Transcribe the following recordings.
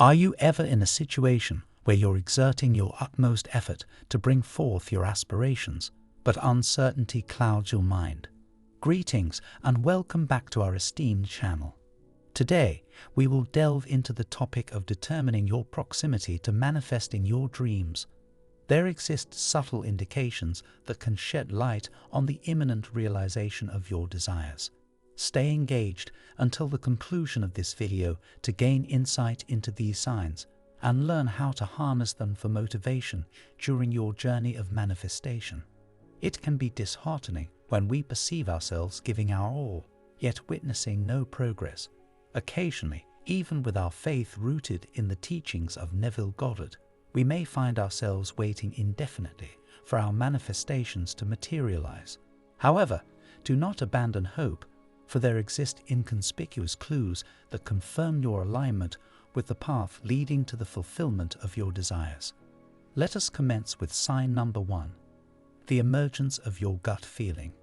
Are you ever in a situation where you're exerting your utmost effort to bring forth your aspirations, but uncertainty clouds your mind? Greetings and welcome back to our esteemed channel. Today, we will delve into the topic of determining your proximity to manifesting your dreams. There exist subtle indications that can shed light on the imminent realization of your desires. Stay engaged until the conclusion of this video to gain insight into these signs and learn how to harness them for motivation during your journey of manifestation. It can be disheartening when we perceive ourselves giving our all, yet witnessing no progress. Occasionally, even with our faith rooted in the teachings of Neville Goddard, we may find ourselves waiting indefinitely for our manifestations to materialize. However, do not abandon hope, for there exist inconspicuous clues that confirm your alignment with the path leading to the fulfillment of your desires. Let us commence with sign number 1, the emergence of your gut feeling.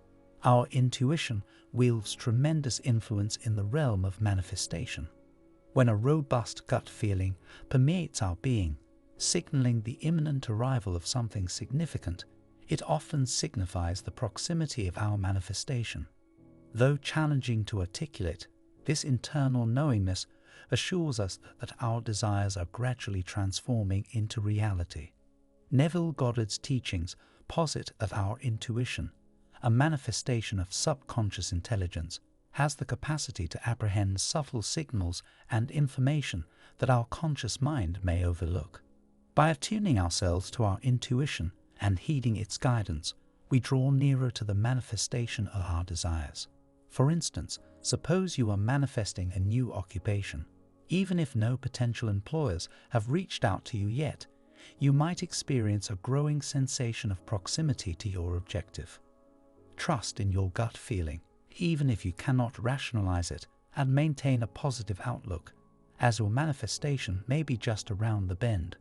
Our intuition wields tremendous influence in the realm of manifestation. When a robust gut feeling permeates our being, signaling the imminent arrival of something significant, it often signifies the proximity of our manifestation. Though challenging to articulate, this internal knowingness assures us that our desires are gradually transforming into reality. Neville Goddard's teachings posit that our intuition, a manifestation of subconscious intelligence, has the capacity to apprehend subtle signals and information that our conscious mind may overlook. By attuning ourselves to our intuition and heeding its guidance, we draw nearer to the manifestation of our desires. For instance, suppose you are manifesting a new occupation. Even if no potential employers have reached out to you yet, you might experience a growing sensation of proximity to your objective. Trust in your gut feeling, even if you cannot rationalize it, and maintain a positive outlook, as your manifestation may be just around the bend.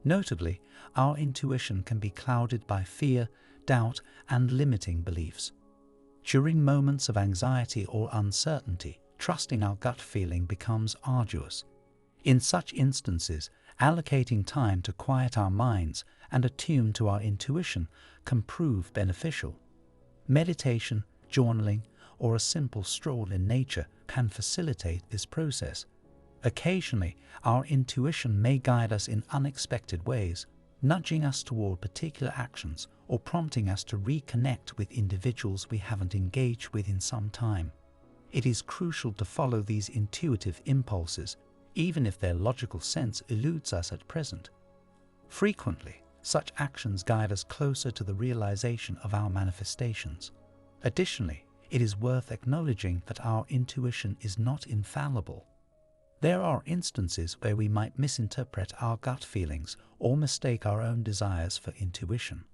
Notably, our intuition can be clouded by fear, doubt, and limiting beliefs. During moments of anxiety or uncertainty, trusting our gut feeling becomes arduous. In such instances, allocating time to quiet our minds and attune to our intuition can prove beneficial. Meditation, journaling, or a simple stroll in nature can facilitate this process. Occasionally, our intuition may guide us in unexpected ways, nudging us toward particular actions or prompting us to reconnect with individuals we haven't engaged with in some time. It is crucial to follow these intuitive impulses, even if their logical sense eludes us at present. Frequently, such actions guide us closer to the realization of our manifestations. Additionally, it is worth acknowledging that our intuition is not infallible. There are instances where we might misinterpret our gut feelings or mistake our own desires for intuition.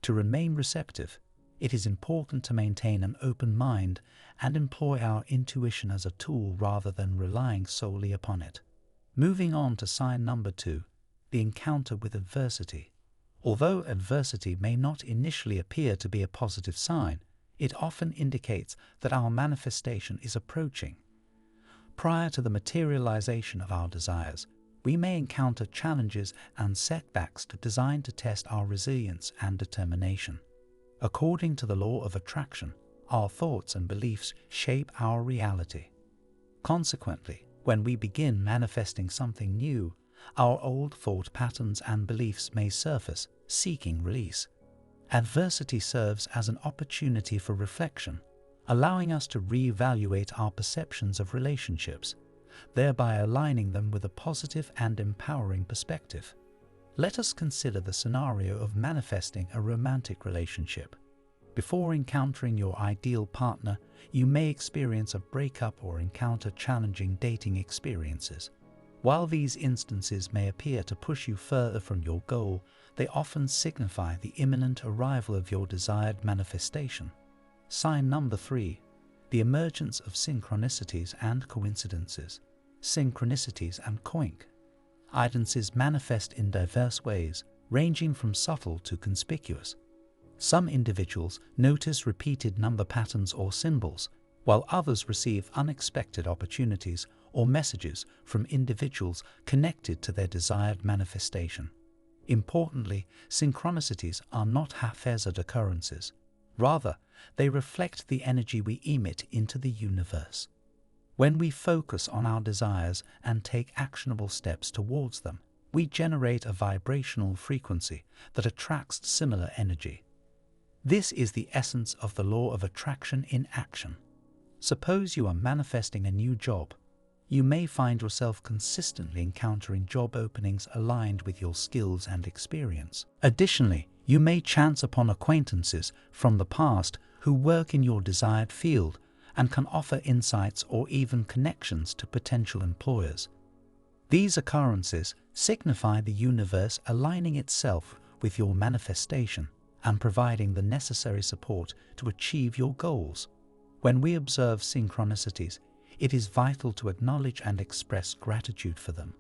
To remain receptive, it is important to maintain an open mind and employ our intuition as a tool rather than relying solely upon it. Moving on to sign number 2, the encounter with adversity. Although adversity may not initially appear to be a positive sign, it often indicates that our manifestation is approaching. Prior to the materialization of our desires, we may encounter challenges and setbacks designed to test our resilience and determination. According to the law of attraction, our thoughts and beliefs shape our reality. Consequently, when we begin manifesting something new, our old thought patterns and beliefs may surface, seeking release. Adversity serves as an opportunity for reflection, allowing us to reevaluate our perceptions of relationships, thereby aligning them with a positive and empowering perspective. Let us consider the scenario of manifesting a romantic relationship. Before encountering your ideal partner, you may experience a breakup or encounter challenging dating experiences. While these instances may appear to push you further from your goal, they often signify the imminent arrival of your desired manifestation. Sign number 3, the emergence of synchronicities and coincidences. Synchronicities and coincidences manifest in diverse ways, ranging from subtle to conspicuous. Some individuals notice repeated number patterns or symbols, while others receive unexpected opportunities or messages from individuals connected to their desired manifestation. Importantly, synchronicities are not haphazard occurrences. Rather, they reflect the energy we emit into the universe. When we focus on our desires and take actionable steps towards them, we generate a vibrational frequency that attracts similar energy. This is the essence of the law of attraction in action. Suppose you are manifesting a new job. You may find yourself consistently encountering job openings aligned with your skills and experience. Additionally, you may chance upon acquaintances from the past who work in your desired field and can offer insights or even connections to potential employers. These occurrences signify the universe aligning itself with your manifestation and providing the necessary support to achieve your goals. When we observe synchronicities, it is vital to acknowledge and express gratitude for them.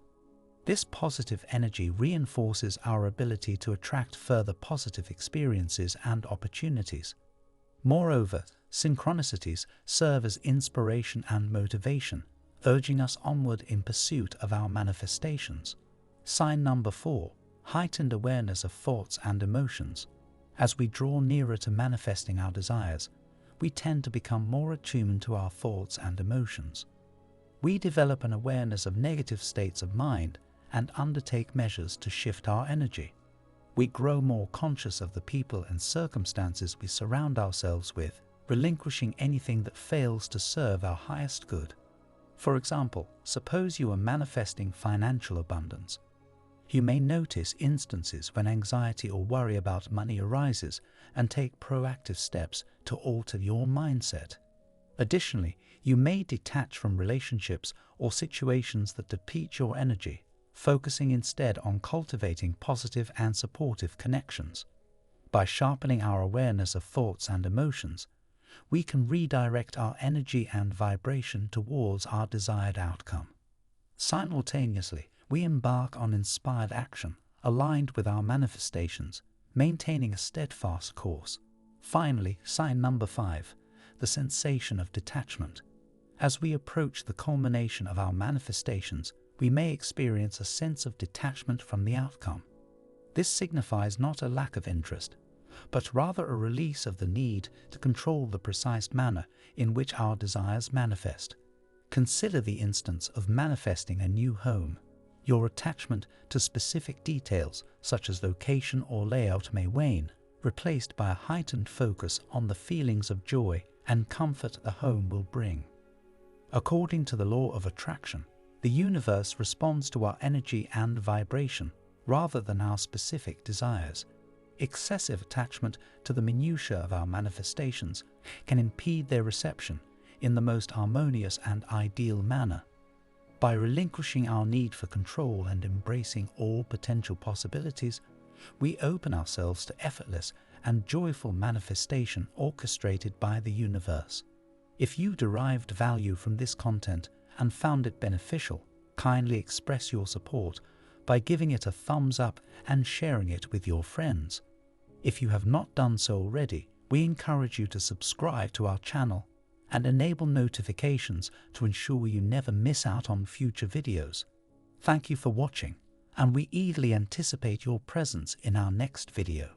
This positive energy reinforces our ability to attract further positive experiences and opportunities. Moreover, synchronicities serve as inspiration and motivation, urging us onward in pursuit of our manifestations. Sign number 4. Heightened awareness of thoughts and emotions. As we draw nearer to manifesting our desires, we tend to become more attuned to our thoughts and emotions. We develop an awareness of negative states of mind and undertake measures to shift our energy. We grow more conscious of the people and circumstances we surround ourselves with, relinquishing anything that fails to serve our highest good. For example, suppose you are manifesting financial abundance. You may notice instances when anxiety or worry about money arises and take proactive steps to alter your mindset. Additionally, you may detach from relationships or situations that deplete your energy, focusing instead on cultivating positive and supportive connections. By sharpening our awareness of thoughts and emotions, we can redirect our energy and vibration towards our desired outcome. Simultaneously, we embark on inspired action aligned with our manifestations, maintaining a steadfast course. Finally, sign number 5, the sensation of detachment. As we approach the culmination of our manifestations, we may experience a sense of detachment from the outcome. This signifies not a lack of interest, but rather a release of the need to control the precise manner in which our desires manifest. Consider the instance of manifesting a new home. Your attachment to specific details, such as location or layout, may wane, replaced by a heightened focus on the feelings of joy and comfort the home will bring. According to the law of attraction, the universe responds to our energy and vibration rather than our specific desires. Excessive attachment to the minutiae of our manifestations can impede their reception in the most harmonious and ideal manner. By relinquishing our need for control and embracing all potential possibilities, we open ourselves to effortless and joyful manifestation orchestrated by the universe. If you derived value from this content and found it beneficial, kindly express your support by giving it a thumbs up and sharing it with your friends. If you have not done so already, we encourage you to subscribe to our channel and enable notifications to ensure you never miss out on future videos. Thank you for watching, and we eagerly anticipate your presence in our next video.